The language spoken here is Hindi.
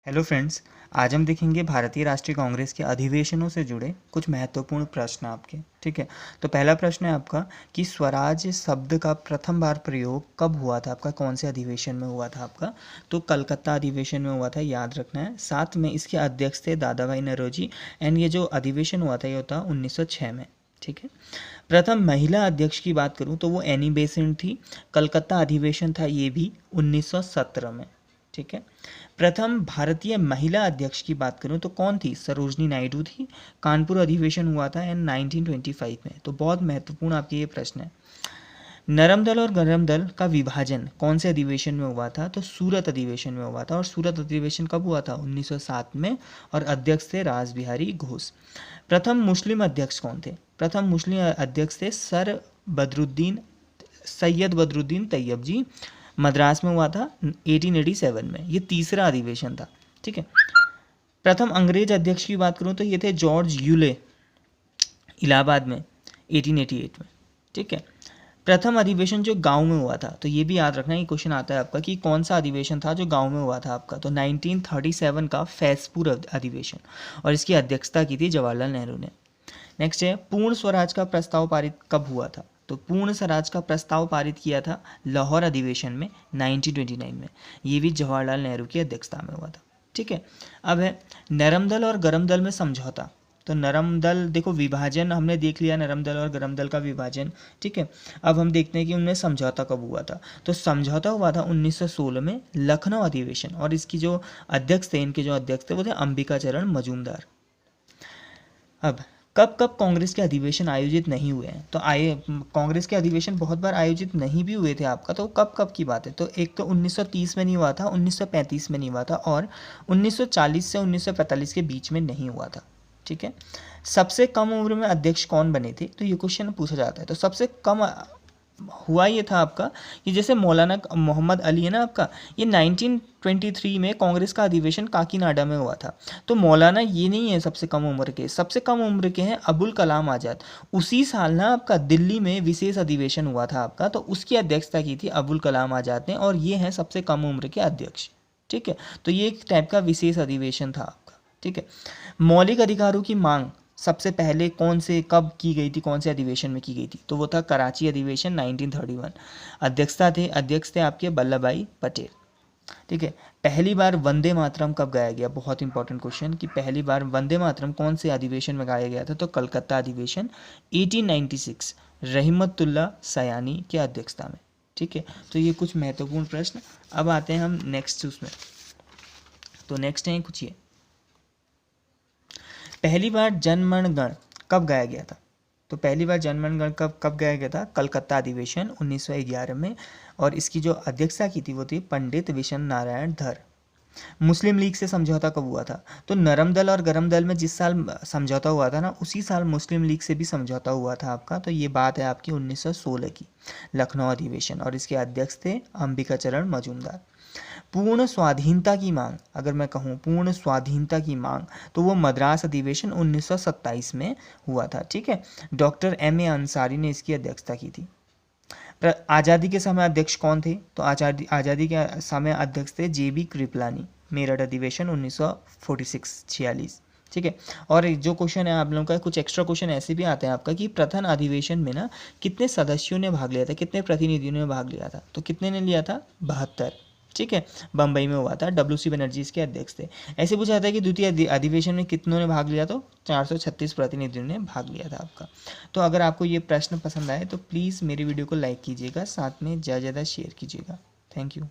Hello friends. आज हम देखेंगे भारतीय राष्ट्रीय कांग्रेस के अधिवेशनों से जुड़े कुछ महत्वपूर्ण प्रश्न आपके। ठीक है, तो पहला प्रश्न है आपका कि स्वराज शब्द का प्रथम बार प्रयोग कब हुआ था आपका, कौन से अधिवेशन में हुआ था आपका। तो कलकत्ता अधिवेशन में हुआ था, याद रखना है। साथ में इसके अध्यक्ष थे दादा भाई नौरोजी एंड ये जो अधिवेशन हुआ था ये होता 1906 में। ठीक है, प्रथम महिला अध्यक्ष की बात करूं तो वो एनी बेसेंट थी। कलकत्ता अधिवेशन था ये भी 1917 में। ठीक है, प्रथम भारतीय महिला अध्यक्ष की बात करूं तो कौन थी, सरोजनी नायडू थी। कानपुर अधिवेशन हुआ था इन 1925 में। तो बहुत महत्वपूर्ण आपके ये प्रश्न है। नरम दल और गरम दल का विभाजन कौन से अधिवेशन में हुआ था, तो सूरत अधिवेशन में हुआ था। और सूरत अधिवेशन कब हुआ था, 1907 में। और अध्यक्ष थे रास बिहारी घोष। प्रथम मुस्लिम अध्यक्ष कौन थे, प्रथम मुस्लिम अध्यक्ष थे सैयद बदरुद्दीन तैयब जी। मद्रास में हुआ था 1887 में। ये तीसरा अधिवेशन था। ठीक है, प्रथम अंग्रेज अध्यक्ष की बात करूं तो ये थे जॉर्ज यूले, इलाहाबाद में 1888 में। ठीक है, प्रथम अधिवेशन जो गांव में हुआ था, तो ये भी याद रखना, ये क्वेश्चन आता है आपका कि कौन सा अधिवेशन था जो गांव में हुआ था आपका। तो 1937 का फैजपुर अधिवेशन, और इसकी अध्यक्षता की थी जवाहरलाल नेहरू ने। नेक्स्ट है, पूर्ण स्वराज का प्रस्ताव पारित कब हुआ था। तो पूर्ण स्वराज का प्रस्ताव पारित किया था लाहौर अधिवेशन में 1929 में। ये भी जवाहरलाल नेहरू की अध्यक्षता में हुआ था। ठीक है, अब है नरम दल और गरम दल में समझौता। तो नरम दल, देखो विभाजन हमने देख लिया, नरम दल और गरम दल का विभाजन। ठीक है, अब हम देखते हैं कि उनमें समझौता कब हुआ था। तो समझौता हुआ था 1916 में, लखनऊ अधिवेशन। और इसकी जो अध्यक्ष थे, इनके जो अध्यक्ष थे वो थे अंबिका चरण मजूमदार। अब कब कब कांग्रेस के अधिवेशन आयोजित नहीं हुए हैं, तो कांग्रेस के अधिवेशन बहुत बार आयोजित नहीं भी हुए थे आपका। तो कब कब की बात है, तो एक तो 1930 में नहीं हुआ था, 1935 में नहीं हुआ था, और 1940 से 1945 के बीच में नहीं हुआ था। ठीक है, सबसे कम उम्र में अध्यक्ष कौन बने थे, तो ये क्वेश्चन पूछा जाता है। तो सबसे कम हुआ ये था आपका कि जैसे मौलाना मोहम्मद अली है ना आपका, ये 1923 में कांग्रेस का अधिवेशन काकीनाडा में हुआ था। तो मौलाना ये नहीं है सबसे कम उम्र के, सबसे कम उम्र के हैं अबुल कलाम आज़ाद। उसी साल ना आपका दिल्ली में विशेष अधिवेशन हुआ था आपका, तो उसकी अध्यक्षता की थी अबुल कलाम आज़ाद ने, और ये हैं सबसे कम उम्र के अध्यक्ष। ठीक है, तो ये एक टाइप का विशेष अधिवेशन था आपका। ठीक है, मौलिक अधिकारों की मांग सबसे पहले कौन से कब की गई थी, कौन से अधिवेशन में की गई थी, तो वो था कराची अधिवेशन 1931। अध्यक्ष थे आपके वल्लभ भाई पटेल। ठीक है, पहली बार वंदे मातरम कब गाया गया, बहुत इंपॉर्टेंट क्वेश्चन कि पहली बार वंदे मातरम कौन से अधिवेशन में गाया गया था, तो कलकत्ता अधिवेशन 1896, रहीमतुल्ला सयानी की अध्यक्षता में। ठीक है, तो ये कुछ महत्वपूर्ण प्रश्न। अब आते हैं हम नेक्स्ट उसमें। तो नेक्स्ट है कुछ ये, पहली बार जनगण गण कब गाया गया था। तो पहली बार जनगण गण कब गाया गया था, कलकत्ता अधिवेशन 1911 में। और इसकी जो अध्यक्षता की थी वो थी पंडित विशन नारायण धर। मुस्लिम लीग से समझौता कब हुआ था, तो नरम दल और गरम दल में जिस साल समझौता हुआ था ना, उसी साल मुस्लिम लीग से भी समझौता हुआ था आपका। तो ये बात है आपकी 1916 की, लखनऊ अधिवेशन। और इसके अध्यक्ष थे अंबिका चरण मजूमदार। पूर्ण स्वाधीनता की मांग, अगर मैं कहूँ पूर्ण स्वाधीनता की मांग, तो वो मद्रास अधिवेशन 1927 में हुआ था। ठीक है, डॉक्टर M A अंसारी ने इसकी अध्यक्षता की थी। आज़ादी के समय अध्यक्ष कौन थे, तो आज़ादी के समय अध्यक्ष थे JB कृपलानी, मेरठ अधिवेशन 1946। ठीक है, और जो क्वेश्चन है आप लोगों का, कुछ एक्स्ट्रा क्वेश्चन ऐसे भी आते हैं आपका कि प्रथम अधिवेशन में ना कितने सदस्यों ने भाग लिया था, कितने प्रतिनिधियों ने भाग लिया था, तो कितने ने लिया था, 72। ठीक है, बम्बई में हुआ था, WC बनर्जी इसके अध्यक्ष थे। ऐसे पूछा जाता है कि द्वितीय अधिवेशन में कितनों ने भाग लिया, तो 436 प्रतिनिधियों ने भाग लिया था आपका। तो अगर आपको ये प्रश्न पसंद आए तो प्लीज़ मेरी वीडियो को लाइक कीजिएगा, साथ में ज़्यादा से ज़्यादा शेयर कीजिएगा। Thank you.